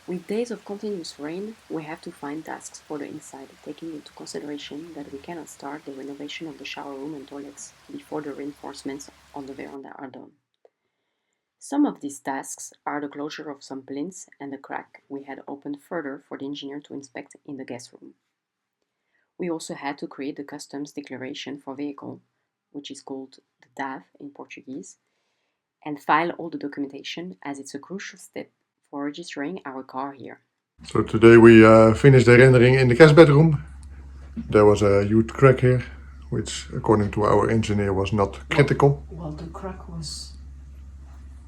With days of continuous rain, we have to find tasks for the inside, taking into consideration that we cannot start the renovation of the shower room and toilets before the reinforcements on the veranda are done. Some of these tasks are the closure of some plinths and the crack we had opened further for the engineer to inspect in the guest room. We also had to create the customs declaration for vehicle, which is called the DAV in Portuguese, and file all the documentation as it's a crucial step for registering our car here. So today we finished the rendering in the guest bedroom. There was a huge crack here, which according to our engineer was not critical. Well, the crack was...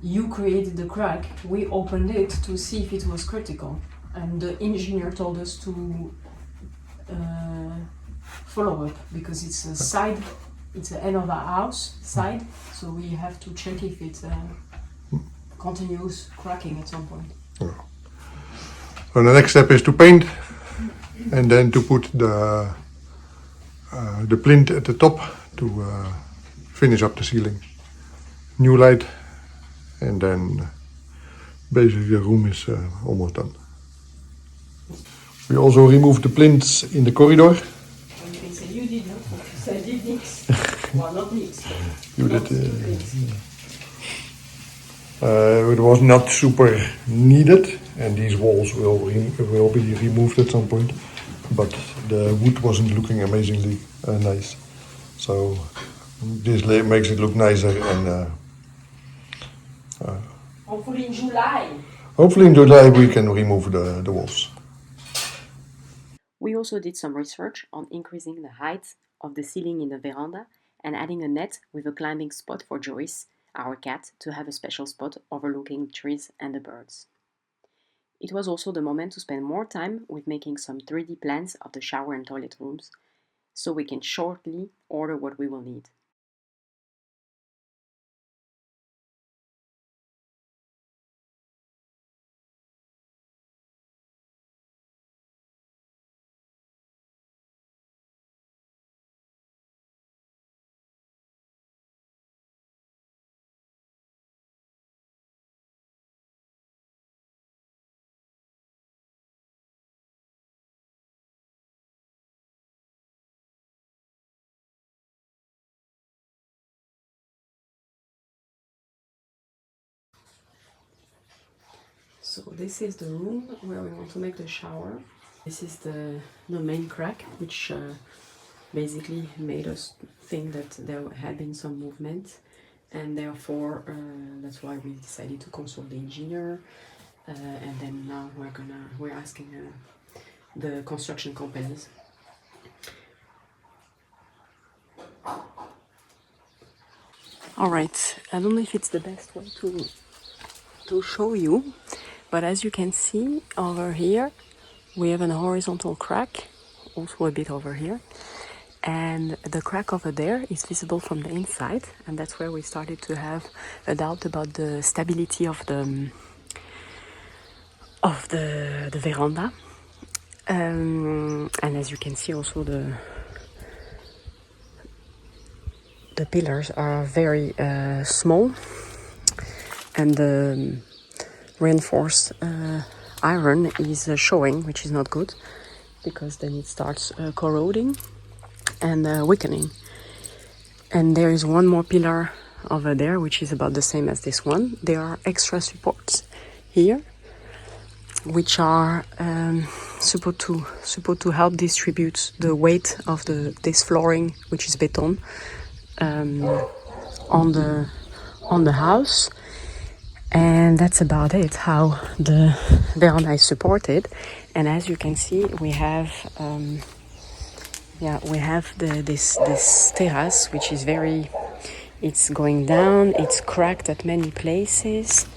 You created the crack, we opened it to see if it was critical, and the engineer told us to follow up because it's a side, it's the end of our house side, so we have to check if it continues cracking at some point. So the next step is to paint and then to put the plinth at the top to finish up the ceiling. New light, and then basically the room is almost done. We also removed the plinths in the corridor. You can say you did, no? I did mix. Well, not mix. You did. It was not super needed, and these walls will be removed at some point. But the wood wasn't looking amazingly nice, so this makes it look nicer. And hopefully in July. Hopefully in July we can remove the walls. We also did some research on increasing the height of the ceiling in the veranda and adding a net with a climbing spot for Joyce, our cat, to have a special spot overlooking trees and the birds. It was also the moment to spend more time with making some 3D plans of the shower and toilet rooms, so we can shortly order what we will need. So this is the room where we want to make the shower. This is the main crack, which basically made us think that there had been some movement, and therefore that's why we decided to consult the engineer, and then now we're asking the construction companies. All right, I don't know if it's the best way to show you, but as you can see over here, we have an horizontal crack, also a bit over here, and the crack over there is visible from the inside, and that's where we started to have a doubt about the stability of the veranda. And as you can see, also the pillars are very small, and the reinforced iron is showing, which is not good, because then it starts corroding and weakening. And there is one more pillar over there, which is about the same as this one. There are extra supports here, which are supposed to help distribute the weight of this flooring, which is beton, on the house. And that's about it, how the veranda is supported. And as you can see, we have this terrace, which is it's going down, it's cracked at many places.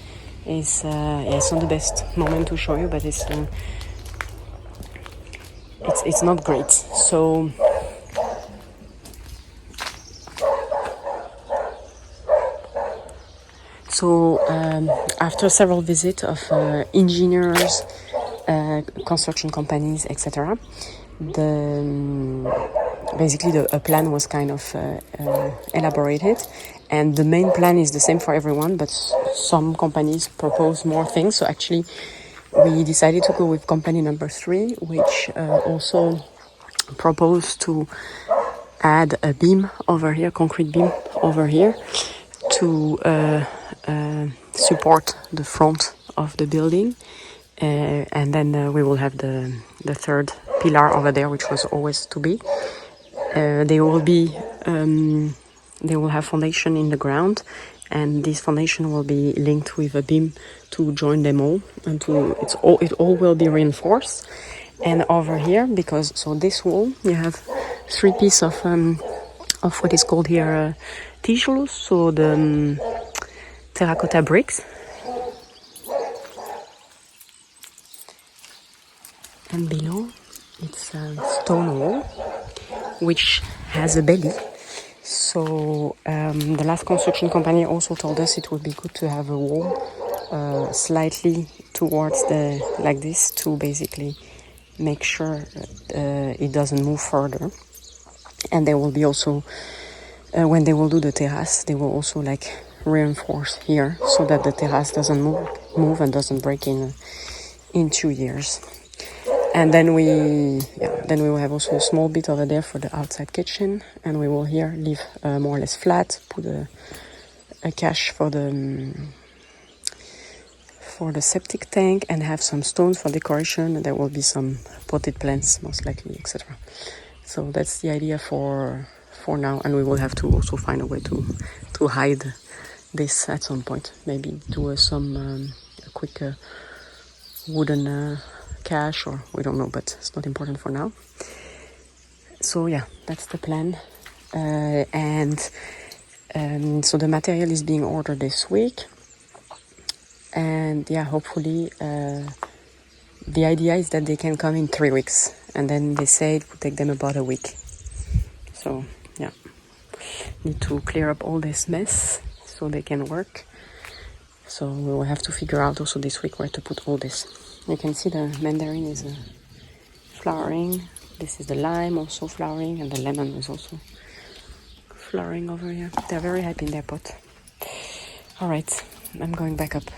It's not the best moment to show you, but it's not great. So after several visits of engineers, construction companies, etc., a plan was kind of elaborated, and the main plan is the same for everyone, but some companies propose more things. So actually, we decided to go with company number 3, which also proposed to add a beam over here, concrete beam over here, to support the front of the building. And then we will have the third pillar over there, which was always to be. They will have foundation in the ground, and this foundation will be linked with a beam to join them all, and it all will be reinforced. And over here, because this wall, you have 3 pieces of what is called here tijolos, so the terracotta bricks. And below, it's a stone wall, which has a belly. So the last construction company also told us it would be good to have a wall slightly towards like this, to basically make sure it doesn't move further. And they will be also, when they will do the terrace, they will also like reinforce here so that the terrace doesn't move and doesn't break in 2 years. And then we will have also a small bit over there for the outside kitchen, and we will here leave more or less flat, put a cache for the septic tank, and have some stones for decoration. There will be some potted plants, most likely, etc. So that's the idea for now, and we will have to also find a way to hide this at some point. Maybe do a quick wooden cache, or we don't know, but it's not important for now. So yeah, that's the plan. So the material is being ordered this week, and yeah, hopefully the idea is that they can come in 3 weeks, and then they say it would take them about a week. So yeah, need to clear up all this mess so they can work. So we will have to figure out also this week where to put all this. You can see the mandarin is flowering. This is the lime also flowering, and the lemon is also flowering over here. They're very happy in their pot. All right, I'm going back up.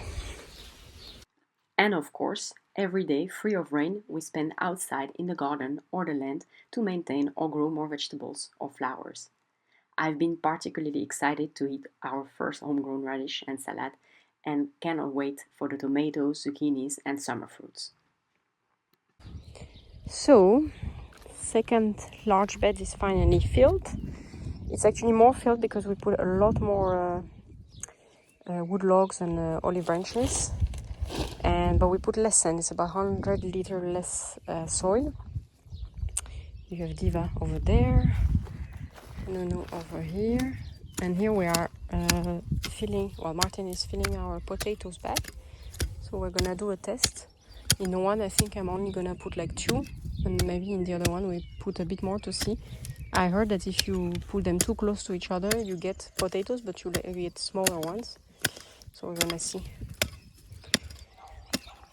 And of course, every day free of rain, we spend outside in the garden or the land to maintain or grow more vegetables or flowers. I've been particularly excited to eat our first homegrown radish and salad, and cannot wait for the tomatoes, zucchinis, and summer fruits. So, second large bed is finally filled. It's actually more filled because we put a lot more wood logs and olive branches, but we put less sand. It's about 100 liter less soil. You have Diva over there, Nunu over here, and here we are Martin is filling our potatoes back. So we're gonna do a test. In one, I think I'm only gonna put like 2, and maybe in the other one we put a bit more to see. I heard that if you put them too close to each other, you get potatoes, but you get smaller ones. So we're gonna see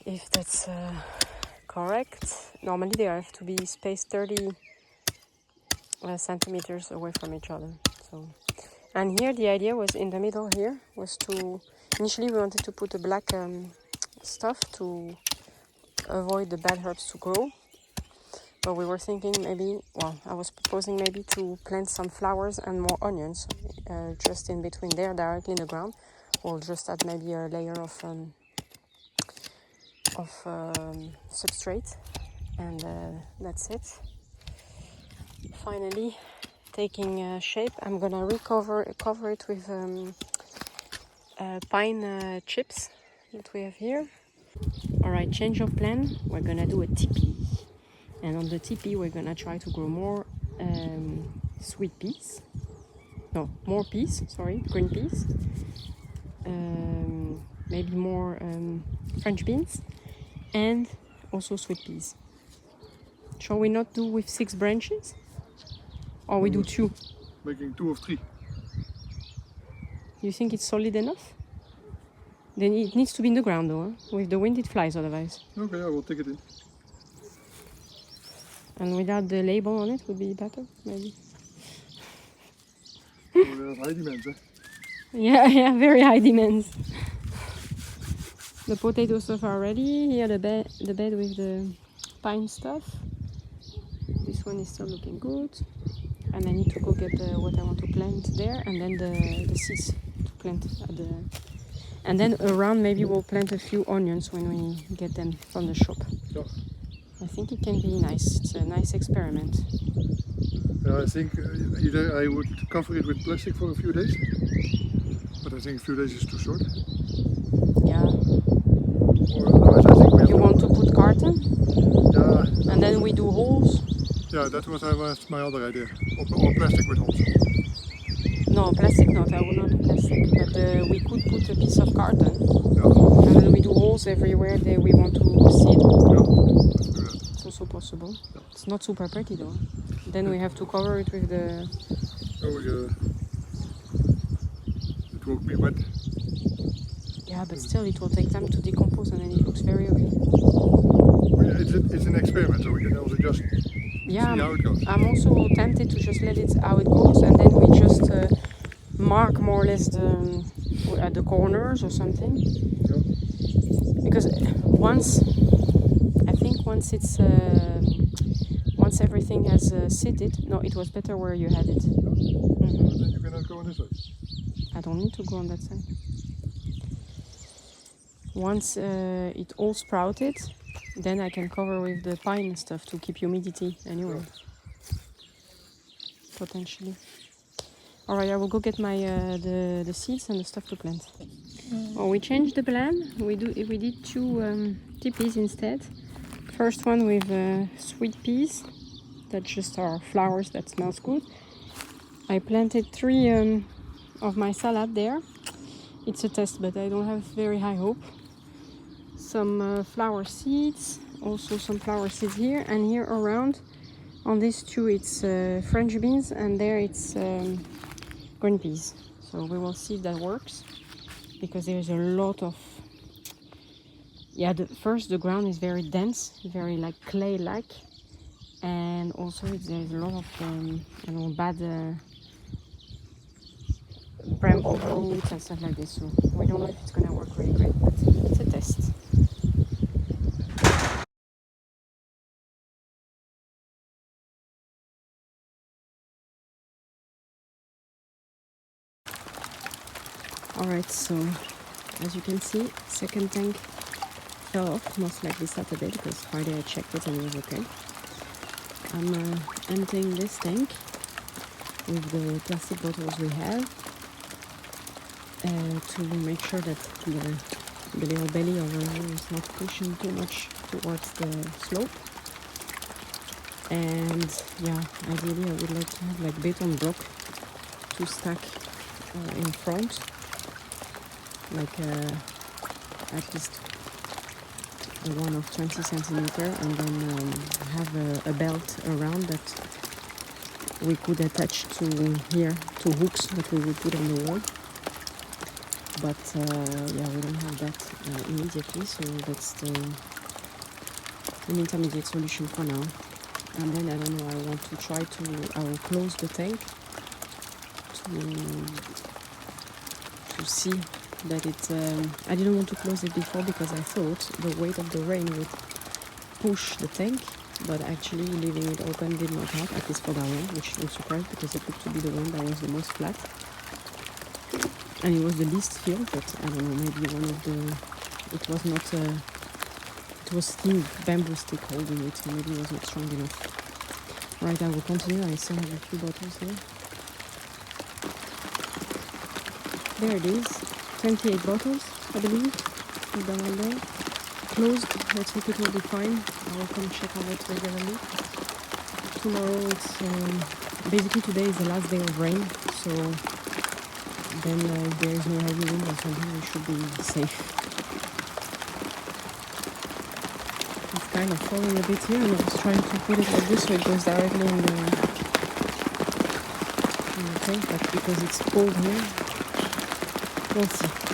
if that's correct. Normally they have to be spaced 30 centimeters away from each other. So, and here the idea was in the middle here was to, initially we wanted to put a black stuff to avoid the bad herbs to grow. But we were thinking I was proposing maybe to plant some flowers and more onions just in between there, directly in the ground. We'll just add maybe a layer of substrate, and that's it. Finally, taking shape, I'm gonna cover it with pine chips that we have here. Alright, change of plan. We're gonna do a teepee. And on the teepee, we're gonna try to grow more sweet peas. No, more peas, green peas. Maybe more French beans. And also sweet peas. Shall we not do with 6 branches? Or we do 2? Making 2 or 3. You think it's solid enough? Then it needs to be in the ground though. Huh? With the wind it flies otherwise. Okay, I will take it in. And without the label on it would be better, maybe. High demands, eh? Yeah, very high demands. The potato stuff are ready. Here the bed with the pine stuff. This one is still looking good. And I need to go get what I want to plant there, and then the seeds to plant at the. And then around maybe we'll plant a few onions when we get them from the shop. Yeah. I think it can be nice. It's a nice experiment. Yeah, I think either I would cover it with plastic for a few days, but I think a few days is too short. Yeah. Or otherwise I think we You want to put carton? Yeah. And then we do holes? Yeah, that was my other idea. Or plastic with holes. No, plastic not. I would not do plastic. But we could put a piece of carton. Yeah. And then we do holes everywhere that we want to seed. Yeah, let's do that. It's also possible. Yeah. It's not super pretty though. Then we have to cover it with the... Oh, yeah. It won't be wet. Yeah, but still it will take time to decompose and then it looks very ugly. It's an experiment, so we can also just see how it goes. I'm also tempted to just let it how it goes, and then we just mark more or less the corners or something. Yeah. Because once it's once everything has seated, no, it was better where you had it. Mm-hmm. Then you cannot go on this side. I don't need to go on that side. Once it all sprouted, then I can cover with the pine stuff to keep humidity anyway. Yeah. Potentially. Alright, I will go get my the seeds and the stuff to plant. Well, we changed the plan. We did two teepees instead. First one with sweet peas that just are flowers that smells good. I planted 3 of my salad there. It's a test, but I don't have very high hope. Some flower seeds, also some flower seeds here, and here around on these two it's French beans, and there it's green peas. So we will see if that works, because there's a lot of the ground is very dense, very like clay-like, and also there's a lot of bad bramble roots and stuff like this. So we don't know if it's gonna work really great, but it's a test. Alright, so as you can see, second tank fell off, most likely Saturday, because Friday I checked it and it was okay. I'm emptying this tank with the plastic bottles we have to make sure that the little belly over here is not pushing too much towards the slope. And yeah, ideally I would like to have like beton block to stack in front, like at least one of 20 centimeter, and then have a belt around that we could attach to here, to hooks that we would put on the wall. But yeah, we don't have that immediately, so that's the intermediate solution for now. And then I don't know, I want to try to, I will close the tank to see that it, I didn't want to close it before because I thought the weight of the rain would push the tank, but actually leaving it open did not help, at least for that one, which was surprised because it looked to be the one that was the most flat. And it was the least filled, but I don't know, maybe one of the, it was not, it was thin bamboo stick holding it, so maybe it was not strong enough. Right, I will continue, I still have a few bottles here. There it is, 28 bottles, I believe, put that one there. Closed, let's hope it will be fine. I will come check on it regularly. Tomorrow it's, basically today is the last day of rain, so then if there is no heavy wind or something, we should be safe. It's kind of falling a bit here, and I was trying to put it like this so it goes directly in the tank, but because it's cold here, we'll see.